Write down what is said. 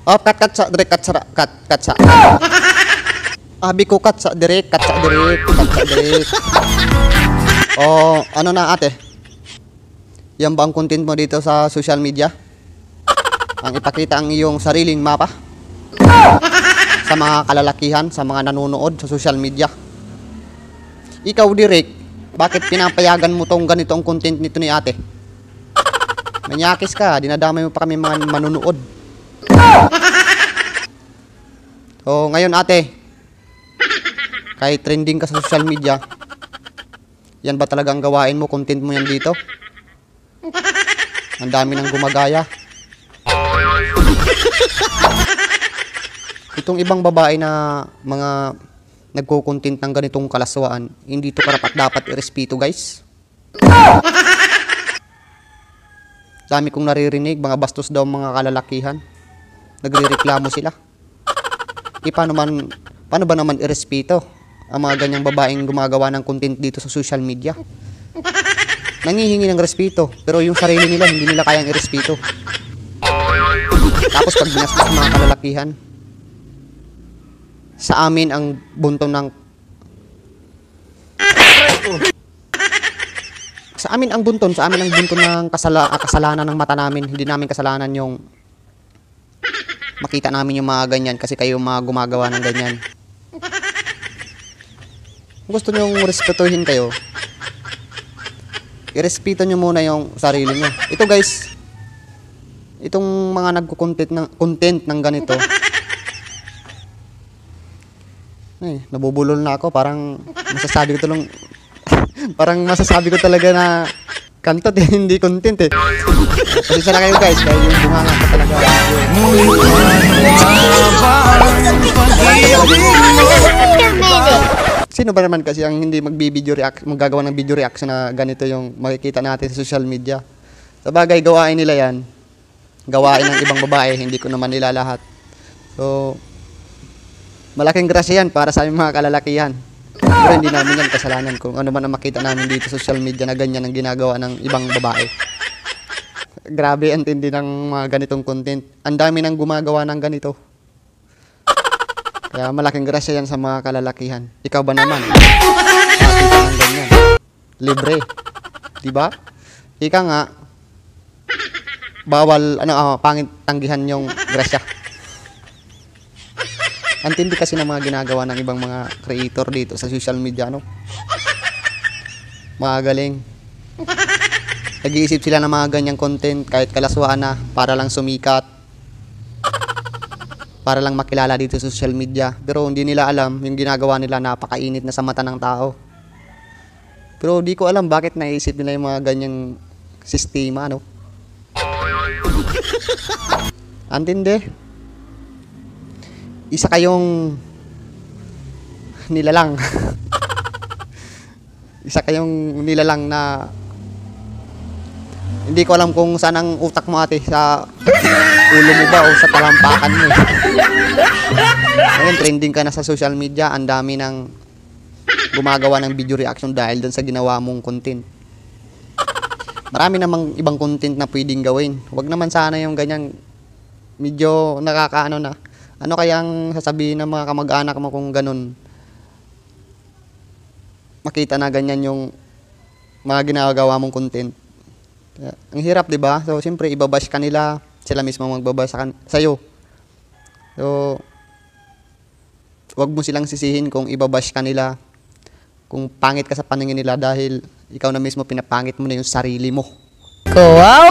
Oh, katsa, direk, katsa. Abi ko katsa, direk, katsa, direk. Oh, ano na ate? Yan ba ang content mo dito sa social media? Ang ipakita ang iyong sariling mapa? Sa mga kalalakihan, sa mga nanonood sa social media. Ikaw, direk, bakit pinapayagan mo tong ganitong content nito ni ate? Manyakis ka, dinadamay mo pa kami mga manunood. So, ngayon ate, kahit trending ka sa social media, yan ba talagang gawain mo? Content mo yan dito? Ang dami nang gumagaya. Itong ibang babae na mga nagko-content ng ganitong kalaswaan, hindi to karapat dapat irespeto, guys. Dami kong naririnig, mga bastos daw mga kalalakihan. Nagrereklamo sila. Paano ba naman irespeto ang mga ganyang babaeng gumagawa ng content dito sa social media? Nangihingi ng respeto, pero yung sarili nila, hindi nila kayang irespeto. Tapos pag binastos mga kalalakihan, sa amin ang bunton ng sa amin ang bunton ng kasalanan ng mata namin. Hindi namin kasalanan yung makita namin yung mga ganyan kasi kayo mga gumagawa ng ganyan. Kung gusto nyo respetuhin kayo, irespeto nyo muna yung sarili nyo. Ito guys, itong mga nagko-content ng ganito, ay, nabubulol na ako. Parang masasabi ko talaga na kantot eh, hindi content eh. Pasensya na kayo guys, kaya yung bunganga ko talaga. Sino ba naman kasi ang hindi maggagawa ng video reaction na ganito yung makikita natin sa social media? Sa bagay, gawain nila yan. Gawain ng ibang babae, hindi ko naman nila lahat. So, malaking grasya yan para sa aming mga kalalakihan. Pero hindi namin yan kasalanan kung ano man ang makita namin dito sa social media na ganyan ang ginagawa ng ibang babae. Grabe ang tindi ng mga ganitong content. Ang dami nang gumagawa ng ganito. Kaya malaking grasya yan sa mga kalalakihan. Ikaw ba naman? Makita ng ganyan. Libre. Diba? Ika nga, bawal, pangit tanggihan yung grasya. Ang tindi kasi ng mga ginagawa ng ibang mga creator dito sa social media, no? Mga galing. Nag-iisip sila ng mga ganyang content kahit kalaswaan na para lang sumikat, para lang makilala dito sa social media. Pero hindi nila alam yung ginagawa nila napakainit na sa mata ng tao. Pero di ko alam bakit naisip nila yung mga ganyang sistema, no? Ang tindi. Isa kayong nilalang. Isa kayong nilalang na hindi ko alam kung saan ang utak mo ate, sa ulo mo ba o sa talampakan mo. Ngayon, trending ka na sa social media. Ang dami ng gumagawa ng video reaction dahil dun sa ginawa mong content. Marami namang ibang content na pwedeng gawin. Huwag naman sana yung ganyan medyo nakakaano na. Ano kayang sasabihin ng mga kamag-anak mo kung ganun? Makita na ganyan yung mga ginagawa mong content. Ang hirap, 'di ba? So, siyempre ibabash ka nila, sila mismo magbabash sa iyo. So, wag mo silang sisihin kung ibabash ka nila, kung pangit ka sa paningin nila dahil ikaw na mismo pinapangit mo na yung sarili mo. Wow!